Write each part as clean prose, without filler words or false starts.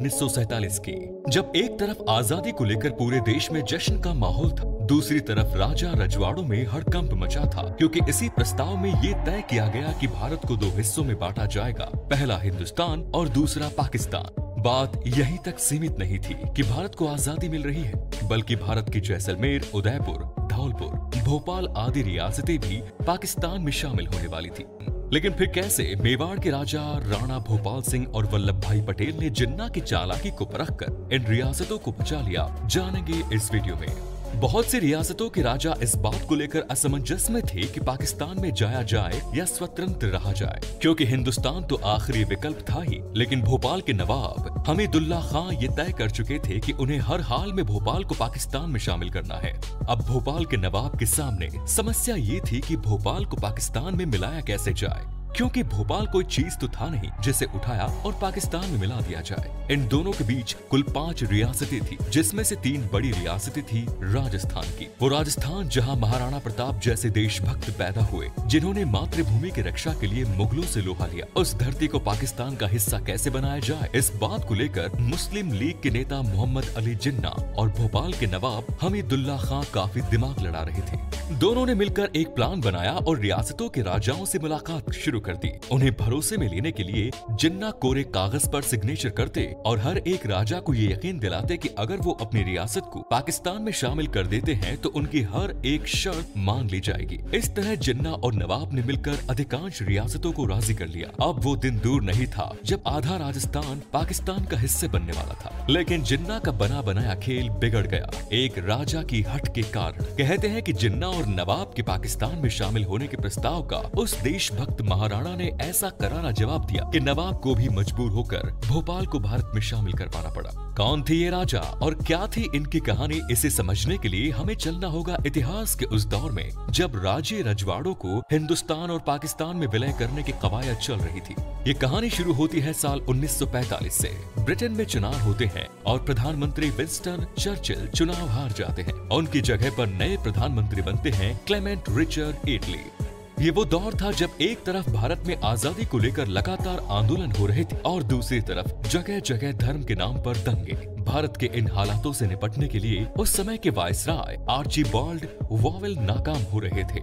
1947 की, जब एक तरफ आजादी को लेकर पूरे देश में जश्न का माहौल था, दूसरी तरफ राजा रजवाड़ों में हड़कंप मचा था, क्योंकि इसी प्रस्ताव में ये तय किया गया कि भारत को 2 हिस्सों में बांटा जाएगा, पहला हिंदुस्तान और दूसरा पाकिस्तान। बात यहीं तक सीमित नहीं थी कि भारत को आजादी मिल रही है, बल्कि भारत की जैसलमेर, उदयपुर, धौलपुर, भोपाल आदि रियासतें भी पाकिस्तान में शामिल होने वाली थी। लेकिन फिर कैसे मेवाड़ के राजा राणा भोपाल सिंह और वल्लभ भाई पटेल ने जिन्ना की चालाकी को परखकर इन रियासतों को बचा लिया, जानेंगे इस वीडियो में। बहुत सी रियासतों के राजा इस बात को लेकर असमंजस में थे कि पाकिस्तान में जाया जाए या स्वतंत्र रहा जाए, क्योंकि हिंदुस्तान तो आखिरी विकल्प था ही। लेकिन भोपाल के नवाब हमीदुल्ला खां ये तय कर चुके थे कि उन्हें हर हाल में भोपाल को पाकिस्तान में शामिल करना है। अब भोपाल के नवाब के सामने समस्या ये थी कि भोपाल को पाकिस्तान में मिलाया कैसे जाए, क्योंकि भोपाल कोई चीज तो था नहीं जिसे उठाया और पाकिस्तान में मिला दिया जाए। इन दोनों के बीच कुल 5 रियासतें थी, जिसमें से 3 बड़ी रियासतें थी राजस्थान की। वो राजस्थान जहां महाराणा प्रताप जैसे देशभक्त पैदा हुए, जिन्होंने मातृभूमि की रक्षा के लिए मुगलों से लोहा लिया। उस धरती को पाकिस्तान का हिस्सा कैसे बनाया जाए, इस बात को लेकर मुस्लिम लीग के नेता मोहम्मद अली जिन्ना और भोपाल के नवाब हमीदुल्ला खां काफी दिमाग लड़ा रहे थे। दोनों ने मिलकर एक प्लान बनाया और रियासतों के राजाओं से मुलाकात शुरू कर दी। उन्हें भरोसे में लेने के लिए जिन्ना कोरे कागज पर सिग्नेचर करते और हर एक राजा को ये यकीन दिलाते कि अगर वो अपनी रियासत को पाकिस्तान में शामिल कर देते हैं तो उनकी हर एक शर्त मान ली जाएगी। इस तरह जिन्ना और नवाब ने मिलकर अधिकांश रियासतों को राजी कर लिया। अब वो दिन दूर नहीं था जब आधा राजस्थान पाकिस्तान का हिस्से बनने वाला था। लेकिन जिन्ना का बना बनाया खेल बिगड़ गया, एक राजा की हट के कारण। कहते हैं कि जिन्ना और नवाब के पाकिस्तान में शामिल होने के प्रस्ताव का उस देशभक्त महाराणा ने ऐसा करारा जवाब दिया कि नवाब को भी मजबूर होकर भोपाल को भारत में शामिल करवाना पड़ा। कौन थे ये राजा और क्या थी इनकी कहानी, इसे समझने के लिए हमें चलना होगा इतिहास के उस दौर में जब राज्य रजवाड़ों को हिंदुस्तान और पाकिस्तान में विलय करने की कवायद चल रही थी। ये कहानी शुरू होती है साल 1945 से। ब्रिटेन में चुनाव होते हैं और प्रधानमंत्री विंस्टन चर्चिल चुनाव हार जाते हैं। उनकी जगह पर नए प्रधानमंत्री बनते हैं क्लेमेंट रिचर्ड एटली। ये वो दौर था जब एक तरफ भारत में आजादी को लेकर लगातार आंदोलन हो रहे थे और दूसरी तरफ जगह जगह धर्म के नाम पर दंगे। भारत के इन हालातों से निपटने के लिए उस समय के वायसराय आर्चीबाल्ड वॉवेल नाकाम हो रहे थे।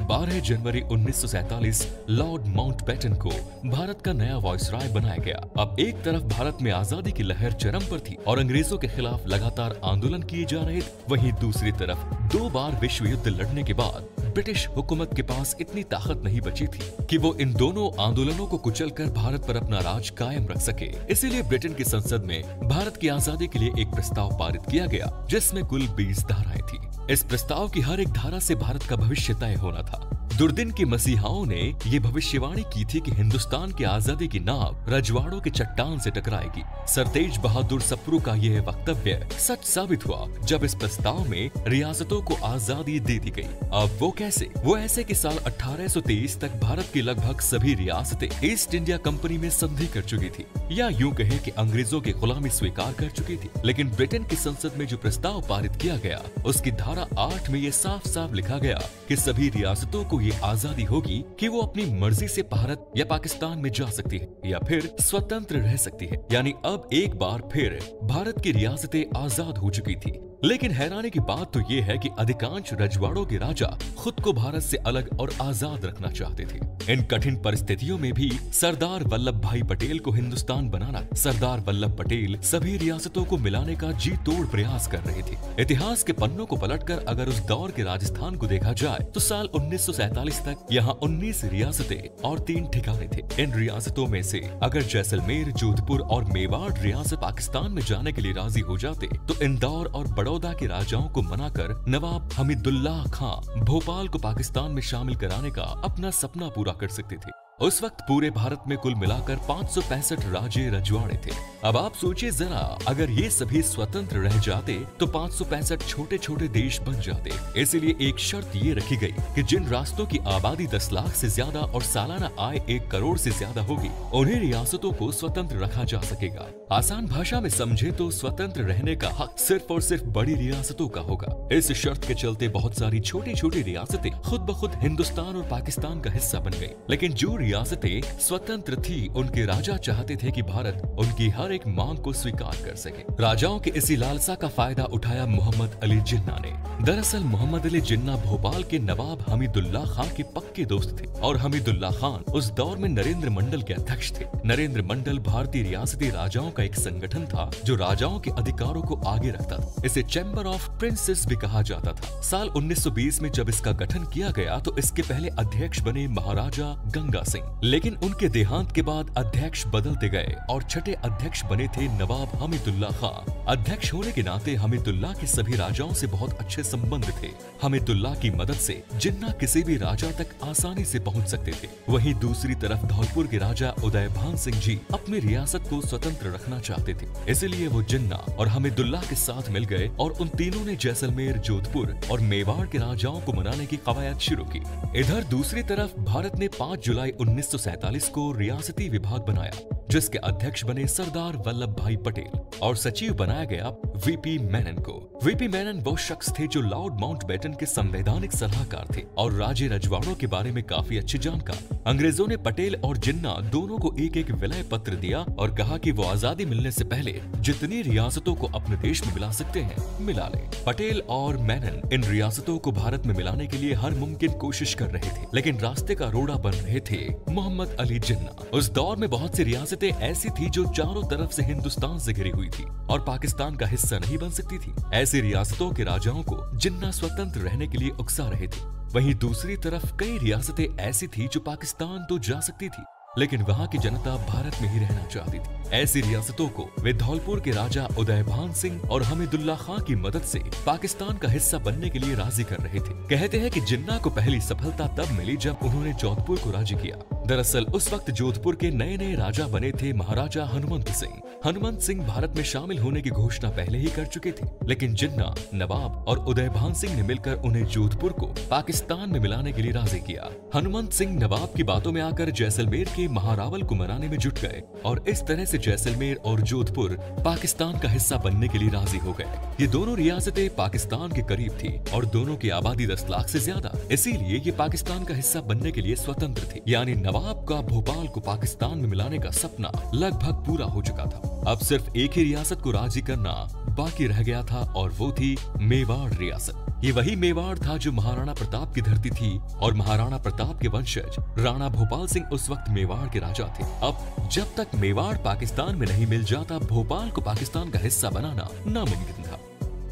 12 जनवरी 1947 लॉर्ड माउंटबेटन को भारत का नया वायसराय बनाया गया। अब एक तरफ भारत में आजादी की लहर चरम पर थी और अंग्रेजों के खिलाफ लगातार आंदोलन किए जा रहे थे, वहीं दूसरी तरफ 2 बार विश्व युद्ध लड़ने के बाद ब्रिटिश हुकूमत के पास इतनी ताकत नहीं बची थी कि वो इन दोनों आंदोलनों को कुचलकर भारत पर अपना राज कायम रख सके। इसीलिए ब्रिटेन की संसद में भारत की आजादी के लिए एक प्रस्ताव पारित किया गया, जिसमें कुल 20 धाराएं थी। इस प्रस्ताव की हर एक धारा से भारत का भविष्य तय होना था। दुर्दिन के मसीहाओं ने ये भविष्यवाणी की थी कि हिंदुस्तान की आजादी की नाव रजवाड़ों के चट्टान से टकराएगी। सरतेज बहादुर सप्रू का यह वक्तव्य सच साबित हुआ जब इस प्रस्ताव में रियासतों को आजादी दे दी गई। अब वो कैसे? वो ऐसे कि साल 1823 तक भारत की लगभग सभी रियासतें ईस्ट इंडिया कंपनी में संधि कर चुकी थी, या यूं कहें कि अंग्रेजों की गुलामी स्वीकार कर चुकी थी। लेकिन ब्रिटेन की संसद में जो प्रस्ताव पारित किया गया, उसकी धारा 8 में ये साफ साफ लिखा गया कि सभी रियासतों को ये आजादी होगी कि वो अपनी मर्जी से भारत या पाकिस्तान में जा सकती है या फिर स्वतंत्र रह सकती है। यानी अब एक बार फिर भारत की रियासतें आजाद हो चुकी थी। लेकिन हैरानी की बात तो ये है कि अधिकांश रजवाड़ों के राजा खुद को भारत से अलग और आजाद रखना चाहते थे। इन कठिन परिस्थितियों में भी सरदार वल्लभ भाई पटेल को हिंदुस्तान बनाना, सरदार वल्लभ पटेल सभी रियासतों को मिलाने का जी तोड़ प्रयास कर रहे थे। इतिहास के पन्नों को पलटकर अगर उस दौर के राजस्थान को देखा जाए तो साल 1947 तक यहाँ 19 रियासतें और 3 ठिकाने थे। इन रियासतों में से अगर जैसलमेर, जोधपुर और मेवाड़ रियासत पाकिस्तान में जाने के लिए राजी हो जाते तो इंदौर और बड़ौदा के राजाओं को मनाकर नवाब हमीदुल्ला खां भोपाल को पाकिस्तान में शामिल कराने का अपना सपना पूरा कर सकते थे। उस वक्त पूरे भारत में कुल मिलाकर 565 राज्य रजवाड़े थे। अब आप सोचिए जरा, अगर ये सभी स्वतंत्र रह जाते तो 565 छोटे छोटे देश बन जाते। इसीलिए एक शर्त ये रखी गई कि जिन राष्ट्रों की आबादी 10 लाख से ज्यादा और सालाना आय 1 करोड़ से ज्यादा होगी, उन्हें रियासतों को स्वतंत्र रखा जा सकेगा। आसान भाषा में समझे तो स्वतंत्र रहने का हक सिर्फ और सिर्फ बड़ी रियासतों का होगा। इस शर्त के चलते बहुत सारी छोटी छोटी रियासतें खुद ब खुद हिंदुस्तान और पाकिस्तान का हिस्सा बन गयी। लेकिन जो रियासतें स्वतंत्र थी, उनके राजा चाहते थे कि भारत उनकी हर एक मांग को स्वीकार कर सके। राजाओं की इसी लालसा का फायदा उठाया मोहम्मद अली जिन्ना ने। दरअसल मोहम्मद अली जिन्ना भोपाल के नवाब हमीदुल्लाह खान के पक्के दोस्त थे और हमीदुल्लाह खान उस दौर में नरेंद्र मंडल के अध्यक्ष थे। नरेंद्र मंडल भारतीय रियासती राजाओं का एक संगठन था जो राजाओं के अधिकारों को आगे रखता था। इसे चैम्बर ऑफ प्रिंसेस भी कहा जाता था। साल 1920 में जब इसका गठन किया गया तो इसके पहले अध्यक्ष बने महाराजा गंगा सिंह, लेकिन उनके देहांत के बाद अध्यक्ष बदलते गए और छठे अध्यक्ष बने थे नवाब हमीदुल्लाह खान। अध्यक्ष होने के नाते हमीदुल्लाह के सभी राजाओं से बहुत अच्छे संबंध थे। हमीदुल्लाह की मदद से जिन्ना किसी भी राजा तक आसानी से पहुंच सकते थे। वहीं दूसरी तरफ धौलपुर के राजा उदयभान सिंह जी अपनी रियासत को स्वतंत्र रखना चाहते थे, इसलिए वो जिन्ना और हमीदुल्लाह के साथ मिल गए और उन तीनों ने जैसलमेर, जोधपुर और मेवाड़ के राजाओं को मनाने की कवायद शुरू की। इधर दूसरी तरफ भारत ने 5 जुलाई 1947 को रियासती विभाग बनाया, जिसके अध्यक्ष बने सरदार वल्लभ भाई पटेल और सचिव बनाया गया वीपी मेनन को। वीपी मेनन वो शख्स थे जो लॉर्ड माउंटबेटन के संवैधानिक सलाहकार थे और राज्य रजवाड़ों के बारे में काफी अच्छे जानकार। अंग्रेजों ने पटेल और जिन्ना दोनों को एक एक विलय पत्र दिया और कहा कि वो आजादी मिलने से पहले जितनी रियासतों को अपने देश में मिला सकते हैं मिला ले। पटेल और मेनन इन रियासतों को भारत में मिलाने के लिए हर मुमकिन कोशिश कर रहे थे, लेकिन रास्ते का रोड़ा बन रहे थे मोहम्मद अली जिन्ना। उस दौर में बहुत सी रियासतें ऐसी थी जो चारों तरफ से हिंदुस्तान से घिरी हुई थी और पाकिस्तान का हिस्सा नहीं बन सकती थी। ऐसी रियासतों के राजाओं को जिन्ना स्वतंत्र रहने के लिए उकसा रहे थे। वहीं दूसरी तरफ कई रियासतें ऐसी थी जो पाकिस्तान तो जा सकती थी, लेकिन वहां की जनता भारत में ही रहना चाहती थी। ऐसी रियासतों को वे धौलपुर के राजा उदयभान सिंह और हमीदुल्लाह खान की मदद से पाकिस्तान का हिस्सा बनने के लिए राजी कर रहे थे। कहते हैं कि जिन्ना को पहली सफलता तब मिली जब उन्होंने जोधपुर को राजी किया। दरअसल उस वक्त जोधपुर के नए नए राजा बने थे महाराजा हनुमंत सिंह। हनुमंत सिंह भारत में शामिल होने की घोषणा पहले ही कर चुके थे, लेकिन जिन्ना, नवाब और उदयभान सिंह ने मिलकर उन्हें जोधपुर को पाकिस्तान में मिलाने के लिए राजी किया। हनुमंत सिंह नवाब की बातों में आकर जैसलमेर के महारावल को मनाने में जुट गए और इस तरह से जैसलमेर और जोधपुर पाकिस्तान का हिस्सा बनने के लिए राजी हो गए। ये दोनों रियासतें पाकिस्तान के करीब थी और दोनों की आबादी 10 लाख से ज्यादा, इसीलिए ये पाकिस्तान का हिस्सा बनने के लिए स्वतंत्र थे। यानी नवाब का भोपाल को पाकिस्तान में मिलाने का सपना लगभग पूरा हो चुका था। अब सिर्फ एक ही रियासत को राजी करना बाकी रह गया था और वो थी मेवाड़ रियासत। ये वही मेवाड़ था जो महाराणा प्रताप की धरती थी और महाराणा प्रताप के वंशज राणा भोपाल सिंह उस वक्त मेवाड़ के राजा थे। अब जब तक मेवाड़ पाकिस्तान में नहीं मिल जाता, भोपाल को पाकिस्तान का हिस्सा बनाना नामुमकिन था।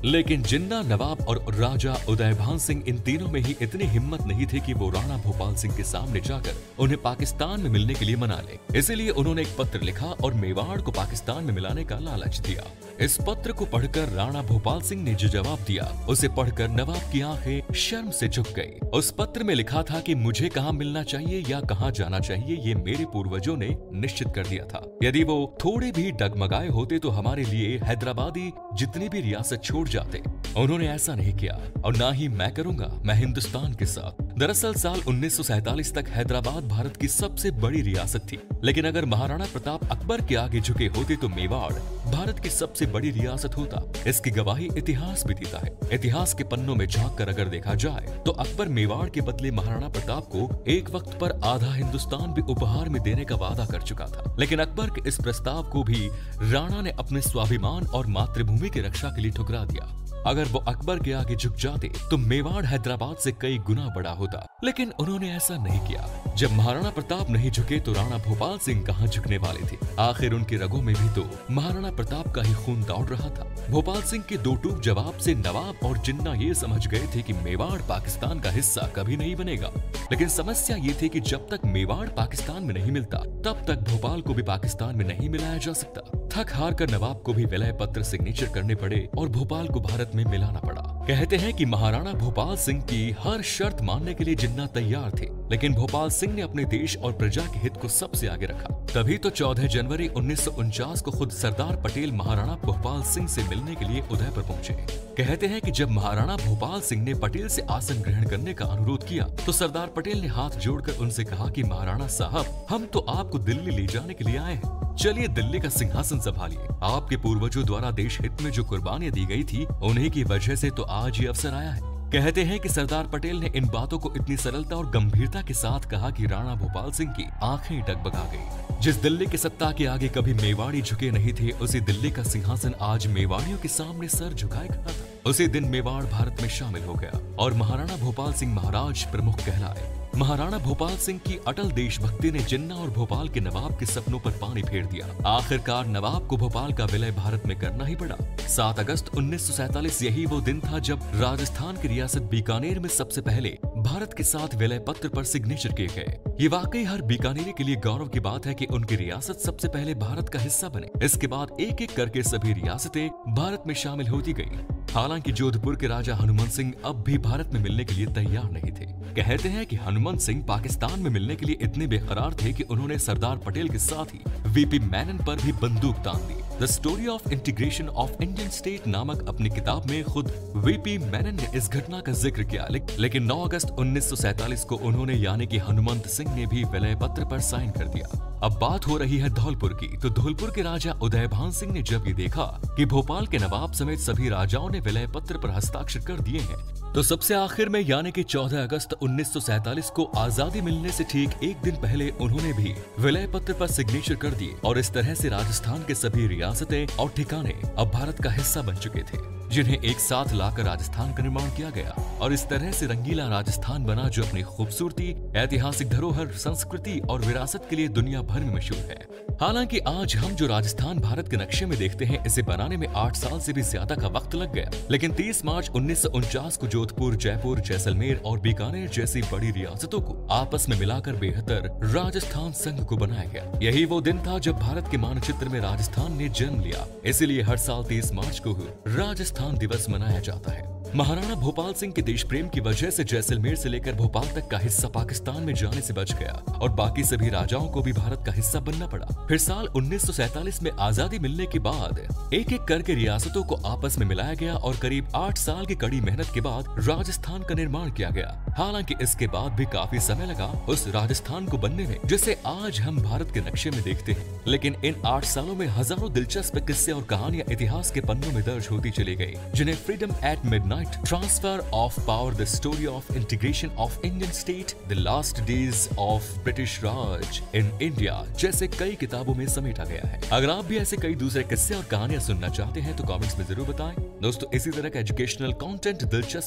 लेकिन जिन्ना, नवाब और राजा उदयभान सिंह इन तीनों में ही इतनी हिम्मत नहीं थी कि वो राणा भोपाल सिंह के सामने जाकर उन्हें पाकिस्तान में मिलने के लिए मना ले। इसलिए उन्होंने एक पत्र लिखा और मेवाड़ को पाकिस्तान में मिलाने का लालच दिया। इस पत्र को पढ़कर राणा भोपाल सिंह ने जो जवाब दिया, उसे पढ़कर नवाब की आंखें शर्म से झुक गई। उस पत्र में लिखा था कि मुझे कहाँ मिलना चाहिए या कहाँ जाना चाहिए ये मेरे पूर्वजों ने निश्चित कर दिया था। यदि वो थोड़े भी डगमगाए होते तो हमारे लिए हैदराबादी जितनी भी रियासत छोड़ जाते। उन्होंने ऐसा नहीं किया और ना ही मैं करूंगा, मैं हिंदुस्तान के साथ। दरअसल साल 1947 तक हैदराबाद भारत की सबसे बड़ी रियासत थी, लेकिन अगर महाराणा प्रताप अकबर के आगे झुके होते तो मेवाड़ भारत की सबसे बड़ी रियासत होता। इसकी गवाही इतिहास भी देता है। इतिहास के पन्नों में झांक कर अगर देखा जाए तो अकबर मेवाड़ के बदले महाराणा प्रताप को एक वक्त पर आधा हिंदुस्तान भी उपहार में देने का वादा कर चुका था। लेकिन अकबर के इस प्रस्ताव को भी राणा ने अपने स्वाभिमान और मातृभूमि की रक्षा के लिए ठुकरा दिया। अगर वो अकबर के आगे झुक जाते तो मेवाड़ हैदराबाद से कई गुना बड़ा होता, लेकिन उन्होंने ऐसा नहीं किया। जब महाराणा प्रताप नहीं झुके तो राणा भोपाल सिंह कहां झुकने वाले थे। आखिर उनके रगों में भी तो महाराणा प्रताप का ही खून दौड़ रहा था। भोपाल सिंह के दो टूक जवाब से नवाब और जिन्ना ये समझ गए थे कि मेवाड़ पाकिस्तान का हिस्सा कभी नहीं बनेगा। लेकिन समस्या ये थी कि जब तक मेवाड़ पाकिस्तान में नहीं मिलता तब तक भोपाल को भी पाकिस्तान में नहीं मिलाया जा सकता। थक हार कर नवाब को भी विलय पत्र सिग्नेचर करने पड़े और भोपाल को भारत में मिलाना पड़ा। कहते हैं कि महाराणा भोपाल सिंह की हर शर्त मानने के लिए जिन्ना तैयार थे, लेकिन भोपाल सिंह ने अपने देश और प्रजा के हित को सबसे आगे रखा। तभी तो 14 जनवरी 1949 को खुद सरदार पटेल महाराणा भोपाल सिंह से मिलने के लिए उदयपुर पहुंचे। कहते हैं कि जब महाराणा भोपाल सिंह ने पटेल से आसन ग्रहण करने का अनुरोध किया तो सरदार पटेल ने हाथ जोड़कर उनसे कहा कि महाराणा साहब, हम तो आपको दिल्ली ले जाने के लिए आए हैं, चलिए दिल्ली का सिंहासन संभालिए। आपके पूर्वजों द्वारा देश हित में जो कुर्बानियां दी गई थी, उन्हीं की वजह से तो आज ये अवसर आया है। कहते हैं कि सरदार पटेल ने इन बातों को इतनी सरलता और गंभीरता के साथ कहा कि राणा भोपाल सिंह की आंखें डगमगा गई। जिस दिल्ली की सत्ता के आगे कभी मेवाड़ी झुके नहीं थे, उसी दिल्ली का सिंहासन आज मेवाड़ियों के सामने सर झुकाए खड़ा था। उसी दिन मेवाड़ भारत में शामिल हो गया और महाराणा भोपाल सिंह महाराज प्रमुख कहलाए। महाराणा भोपाल सिंह की अटल देशभक्ति ने जिन्ना और भोपाल के नवाब के सपनों पर पानी फेर दिया। आखिरकार नवाब को भोपाल का विलय भारत में करना ही पड़ा। 7 अगस्त 1947 यही वो दिन था जब राजस्थान की रियासत बीकानेर में सबसे पहले भारत के साथ विलय पत्र पर सिग्नेचर किए गए। ये वाकई हर बीकानेरी के लिए गौरव की बात है कि उनकी रियासत सबसे पहले भारत का हिस्सा बने। इसके बाद एक एक करके सभी रियासतें भारत में शामिल होती गयी। हालांकि जोधपुर के राजा हनुमान सिंह अब भी भारत में मिलने के लिए तैयार नहीं थे। कहते हैं कि हनुमान सिंह पाकिस्तान में मिलने के लिए इतने बेकरार थे कि उन्होंने सरदार पटेल के साथ ही वीपी मेनन पर भी बंदूक तान दी। The story of integration of Indian state नामक अपनी किताब में खुद वीपी मेनन ने इस घटना का जिक्र किया, लेकिन 9 अगस्त 1947 को उन्होंने यानी कि हनुमंत सिंह ने भी विलय पत्र पर साइन कर दिया। अब बात हो रही है धौलपुर की, तो धौलपुर के राजा उदयभान सिंह ने जब ये देखा कि भोपाल के नवाब समेत सभी राजाओं ने विलय पत्र पर हस्ताक्षर कर दिए हैं, तो सबसे आखिर में यानी कि 14 अगस्त 1947 को आजादी मिलने से ठीक एक दिन पहले उन्होंने भी विलय पत्र पर सिग्नेचर कर दिए और इस तरह से राजस्थान के सभी रियासतें और ठिकाने अब भारत का हिस्सा बन चुके थे, जिन्हें एक साथ लाकर राजस्थान का निर्माण किया गया और इस तरह से रंगीला राजस्थान बना जो अपनी खूबसूरती, ऐतिहासिक धरोहर, संस्कृति और विरासत के लिए दुनिया भर में मशहूर है। हालांकि आज हम जो राजस्थान भारत के नक्शे में देखते हैं, इसे बनाने में 8 साल से भी ज्यादा का वक्त लग गया, लेकिन 30 मार्च 1949 को जोधपुर, जयपुर, जैसलमेर और बीकानेर जैसी बड़ी रियासतों को आपस में मिलाकर बेहतर राजस्थान संघ को बनाया गया। यही वो दिन था जब भारत के मानचित्र में राजस्थान ने जन्म लिया। इसीलिए हर साल 30 मार्च को राजस्थान दिवस मनाया जाता है। महाराणा भोपाल सिंह के देश प्रेम की वजह से जैसलमेर से लेकर भोपाल तक का हिस्सा पाकिस्तान में जाने से बच गया और बाकी सभी राजाओं को भी भारत का हिस्सा बनना पड़ा। फिर साल 1947 में आजादी मिलने के बाद एक एक करके रियासतों को आपस में मिलाया गया और करीब 8 साल की कड़ी मेहनत के बाद राजस्थान का निर्माण किया गया। हालांकि इसके बाद भी काफी समय लगा उस राजस्थान को बनने में जिसे आज हम भारत के नक्शे में देखते हैं। लेकिन इन 8 सालों में हजारों दिलचस्प किस्से और कहानियां इतिहास के पन्नों में दर्ज होती चली गई, जिन्हें freedom at midnight, Transfer of Power, The Story of Integration of Indian State, The Last Days of British Raj in India जैसे कई किताबों में समेटा गया है। अगर आप भी ऐसे कई दूसरे किस्से और कहानियां सुनना चाहते हैं तो कमेंट्स में जरूर बताएं। दोस्तों, इसी तरह का एजुकेशनल कंटेंट, दिलचस्प